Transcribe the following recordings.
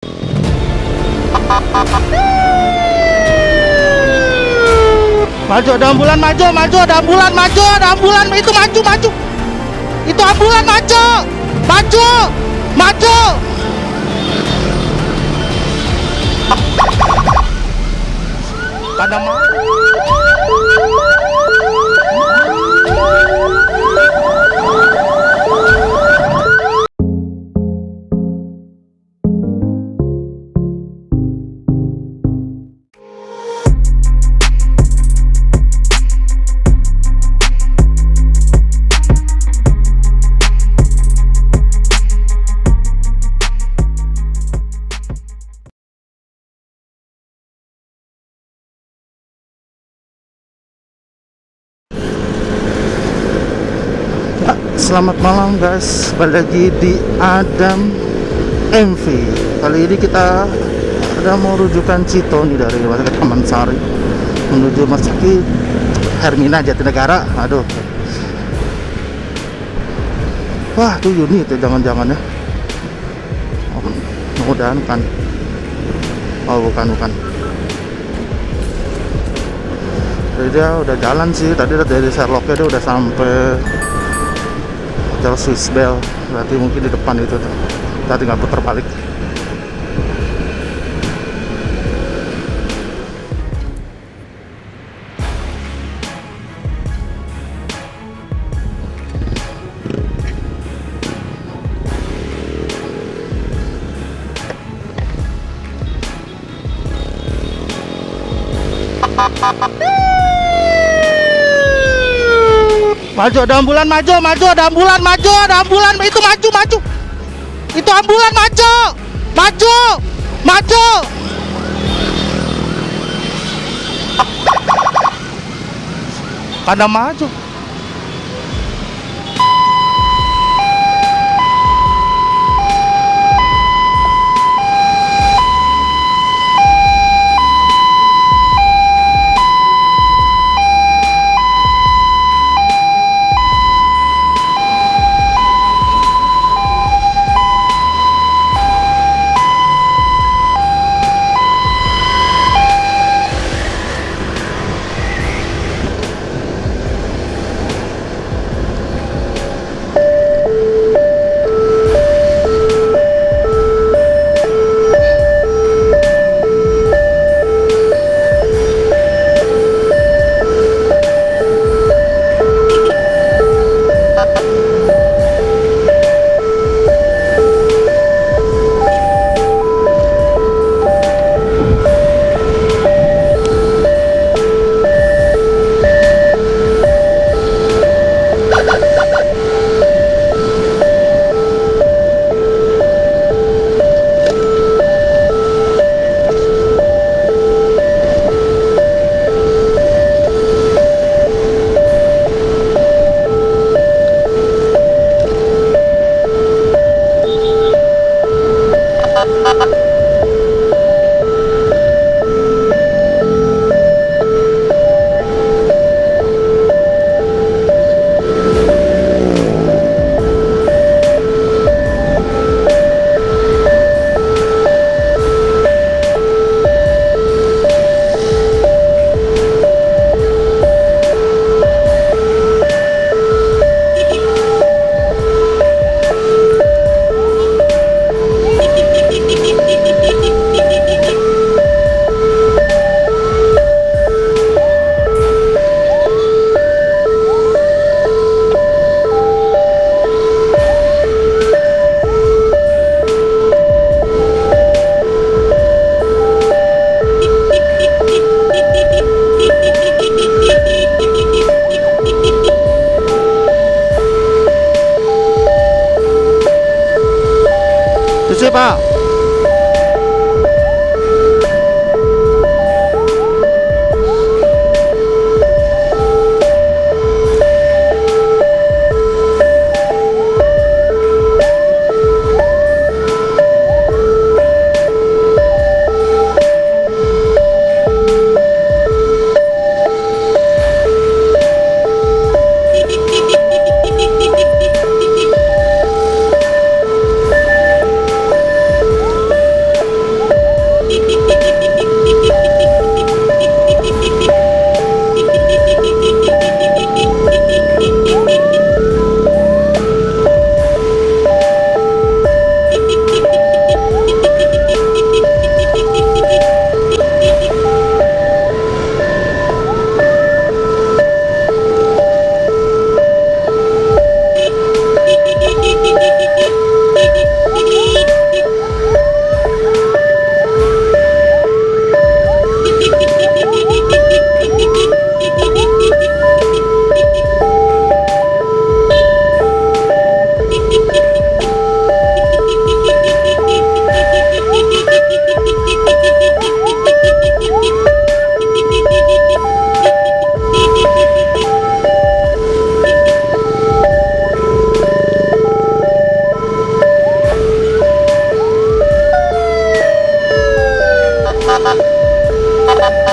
Maju, ada ambulan, maju, ada ambulan, ada ambulan, itu maju. Itu ambulan, maju. Pada mau. Selamat malam guys, balik lagi di Adam MV. Kali ini kita ada mau rujukan Cito nih dari Rumah Sakit Taman Sari menuju Rumah Sakit Hermina Jatinegara. Aduh, wah tuh Yuni itu jangan-jangan ya. Oh, mudah-mudahan kan. Oh bukan. Jadi dia udah jalan sih, tadi dari Sherlocknya dia udah sampai Hotel Swiss Bell, berarti mungkin di depan itu tuh. Kita tinggal putar balik. Maju, ada ambulan, maju, ada ambulan, itu maju. Itu ambulan, maju. Kada maju.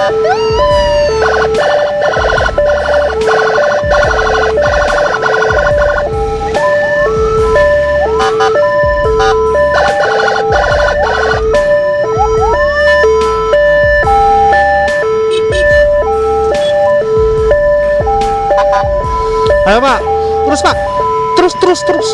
Ayo Pak, terus Pak, terus.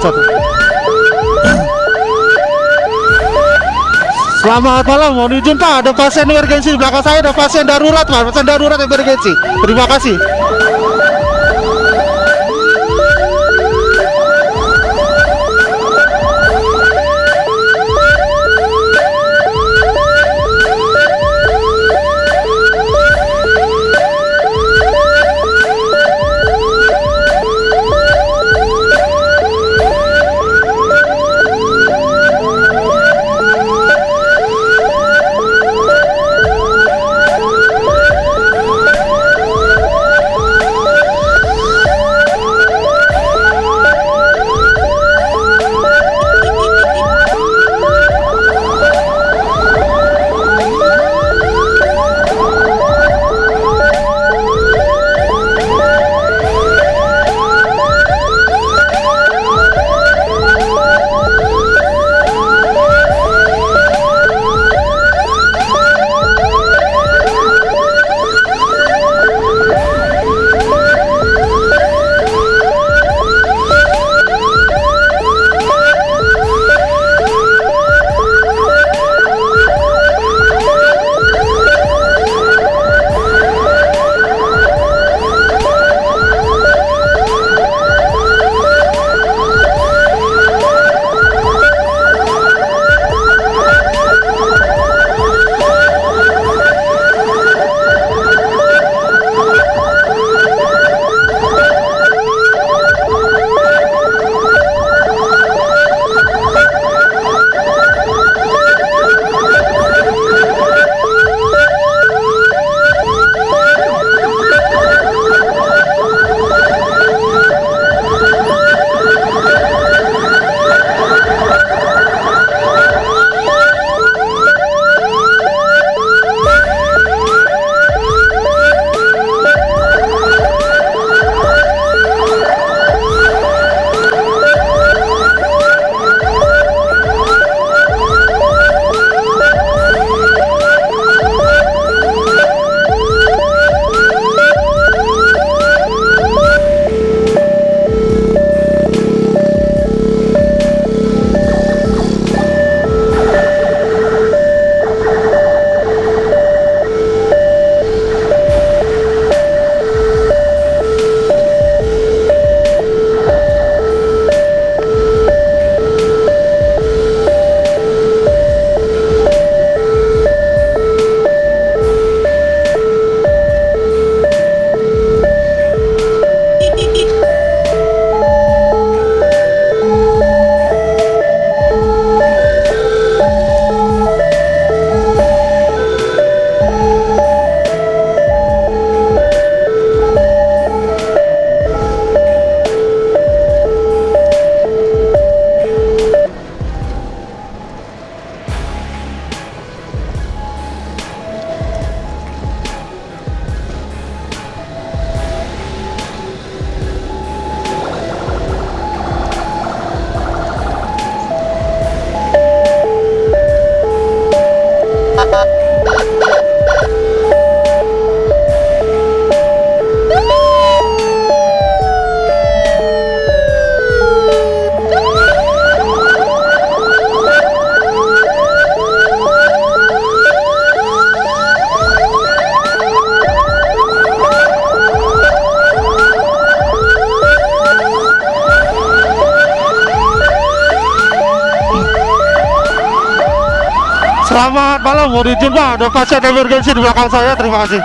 Satu. Selamat malam, mohon izin Pak, ada pasien emergensi di belakang saya, ada pasien darurat Pak, pasien darurat emergensi. Terima kasih. Selamat malam, mau izin Pak, ada pasien emergency di belakang saya, terima kasih.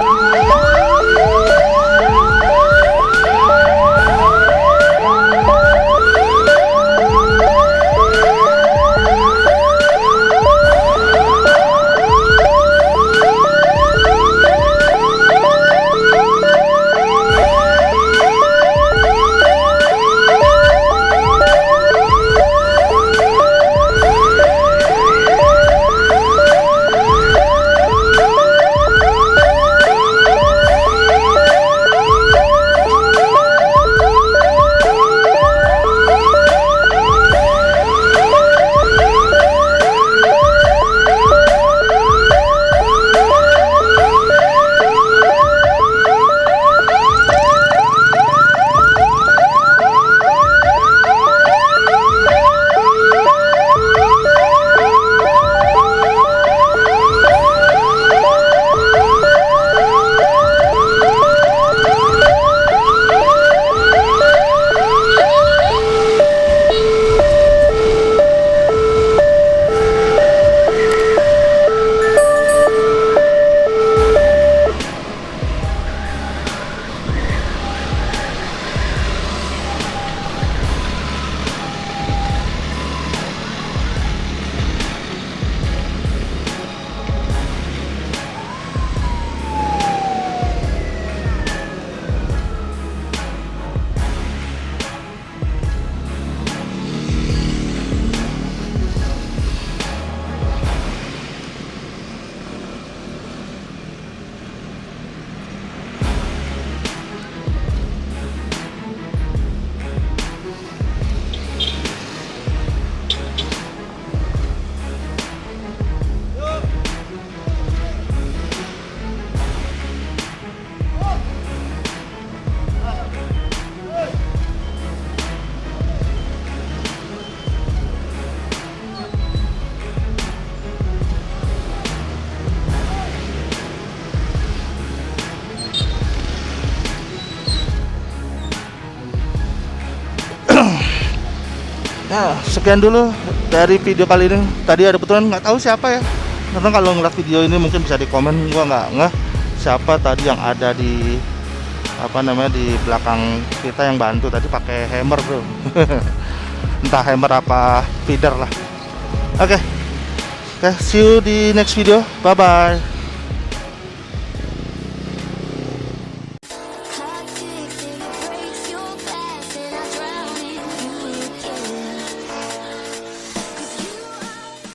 Ya, sekian dulu dari video kali ini. Tadi ada betulan nggak tahu siapa ya. Karena kalau ngeliat video ini mungkin bisa di komen, gua nggak ngeh siapa tadi yang ada di di belakang kita yang bantu tadi pakai hammer, bro. Entah hammer apa feeder lah. Oke, see you di next video. Bye bye.